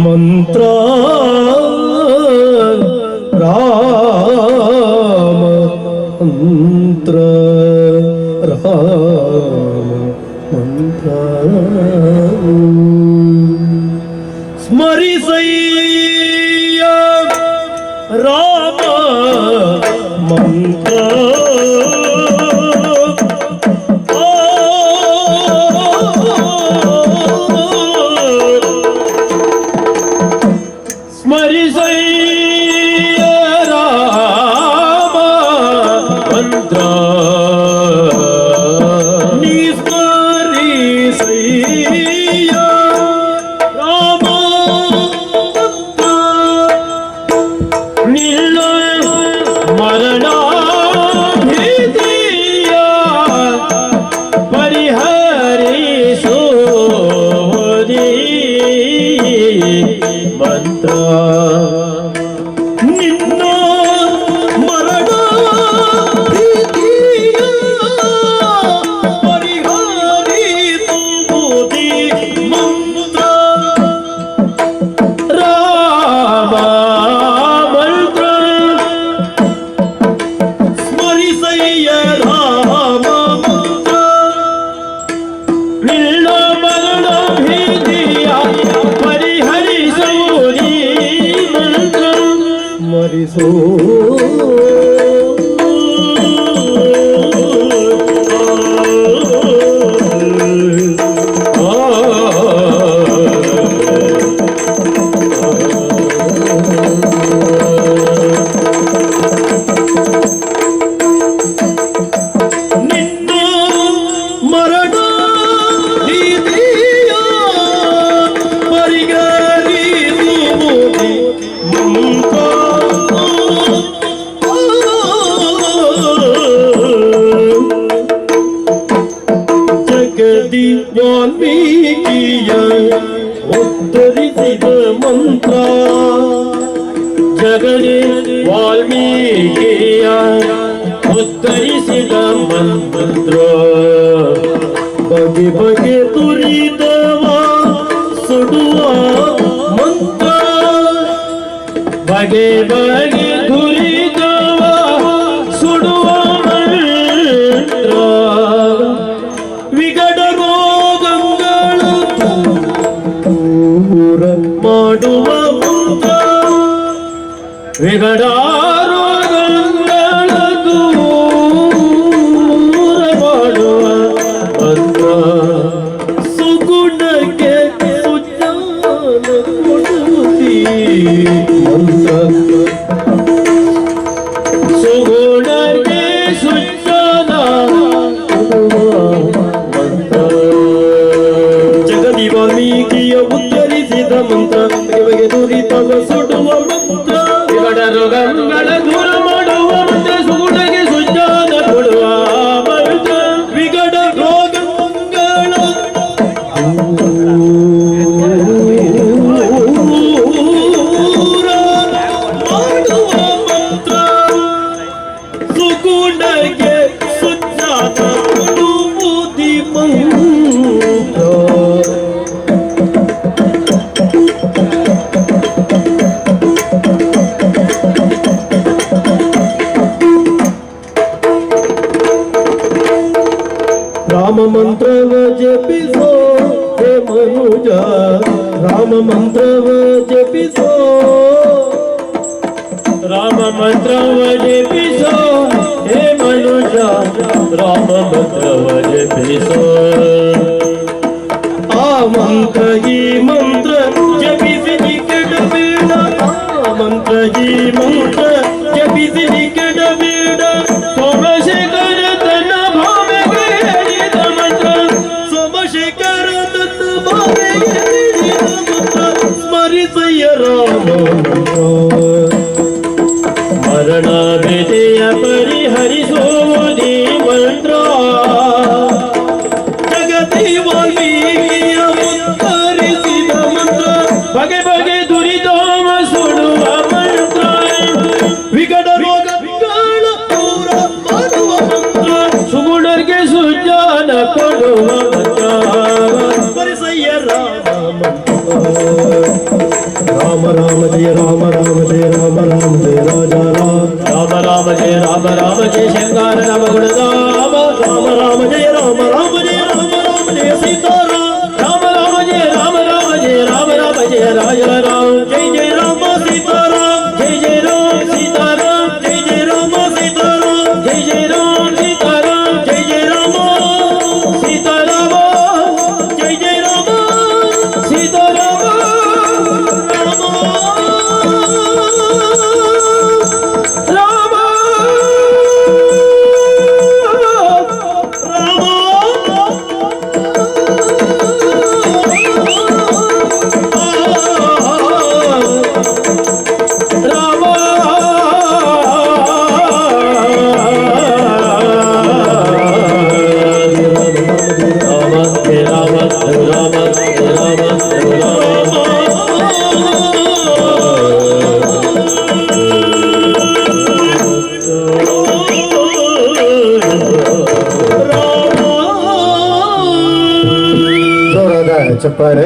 ಮಂತ್ರ ರಾಮ ಮಂತ್ರ ರಾಮ ಮಂತ್ರ ಸ್ಮರಿಸಯ್ಯ ರಾಮ ಮಂತ್ರ ವಾಲ್ಮೀಕಿಯ ಉತ್ತರಿಸಿದ ಮಂತ್ರ ಜಗದೇ ವಾಲ್ಮೀಕಿಯ ಉತ್ತರಿಸಿದ ಮಂತ್ರ ಬಗೆ ಬಗೆ ತುರಿದವ ಸುಡುವ ಮಂತ್ರ ಬಗೆ ಬಗೆ ತುರಿದವ ಸುಡುವ ಮಂತ್ರ ವಿಗಡ ಮಾಡುವ ಮಂತ್ರ ವಿಗಡ ರೋಗಗಳ ದೂರ ಮಾಡುವ ಮಂತ್ರ ಸುಗುಣಕ್ಕೆ ಸುಜ್ಞಾನ ಕೊಡುತ್ತೀ ಮಂತ್ರ ಸುಗುಣಕ್ಕೆ ಸುಜ್ಞಾನ ಕೊಡುವ ಮಂತ್ರ ಜಗದಿ ವಾಲ್ಮೀಕಿಯ ಉತ್ತರಿಸಿದ ಮಂತ್ರ ಬಗೆ ಬಗೆ ನುರಿತವ ಸುಡುವ ಮಂತ್ರ ವಿಗಡ ರೋಗಗಳ ದೂರ ಮಾಡುವ ಮಂತ್ರ ಸುಗುಣಗೆ ಸುಜ್ಞಾನ ಕೊಡುವ ಮಂತ್ರ ವಿಗಡ ರೋಗಗಳ ದೂರ ಮಾಡುವ ಮಂತ್ರ ಸುಗುಣಗೆ ಸುಜ್ಞಾನ ಕೊಡುವುದಿ ಮಂತ್ರ ರಾಮ ಮಂತ್ರವ ಜಪಿಸೋ ರಾಮ ಮಂತ್ರವ ಜಪಿಸೋ ಹೇ ಮನುಜ ರಾಮ ಮಂತ್ರವ ಜಪಿಸೋ ಆ ಮಂತ್ರ ಈ ಮಂತ್ರ ಜಪಿಸಿ ಕೆಡಬೇಡ ಆ ಮಂತ್ರ ಈ ಮಂತ್ರ ಜಪಿಸಿ ಕೆಡಬೇಡ ಸೋಮಶೇಖರ ತನ್ನ ಭಾವೆಗೆ ಹೇಳಿದ ಮಂತ್ರ ಸೋಮಶೇಖರ ತನ್ನ ಭಾವೆಗೆ ಹೇಳಿದ ಮಂತ್ರ ಸ್ಮರಿಸಯ್ಯ ರಾಮ ಮರಣ ಬೇದೆಯ ಪರಿಹರಿಸುವುದೇ ಮಂತ್ರ ಜಗತಿ ವಾಲ್ಮೀಕಿಯ ಉತ್ತರಿಸಿದ ಮಂತ್ರ ಬಗೆ ಬಗೆ ದುರಿತಾಮ ಸುಡುವ ಮಂತ್ರ ವಿಕಟ ರೋಗಗಳ ದೂರ ಮಾಡುವ ಮಂತ್ರ ಸುಗುಣರಿಗೆ ಸುಜ್ಞಾನ ಕೊಡುವ ಮಂತ್ರ ಪರಿಸಯ್ಯ ರಾಮ ರಾಮ ರಾಮ ಜಯ ರಾಮ ರಾಮ ಜಯ ರಾಮ ರಾಮ ಜಯ ರಾಜಾ ರಾಮ ರಾಮ ಜಯ ರಾಮ ರಾಮ ಜಯ ಶಂಕರ ರಾಮ ಗುಣಧಾಮ ರಾಮ ರಾಮ ಜಯ ರಾಮ ರಾಮ ಜಯ ರಾಮ ರಾಮ ಜಯ ಸೀತಾರಾಮ ರಾಮ ರಾಮ ಜಯ ರಾಮ ರಾಮ ಜಯ ರಾಮ ರಾಮ ಜಯ ರಾಜಾ ರಾಮ ಜಯ ಜಯ ರಾಮ ಸೀತಾರಾಮ ಜಯ ಜಯ ರಾಮ ಸೀತಾರಾಮ ಜಯ ಜಯ ರಾಮ ಸೀತಾರಾಮ ಜಯ ಜಯ ರಾಮ ಸೀತಾರಾಮ ಜಯ ಜಯ ರಾಮ ಸೀತಾರಾಮ ಜಯ ಜಯ ರಾಮ ಸೀತಾರಾಮ ಚಪ್ಪಾಳೆ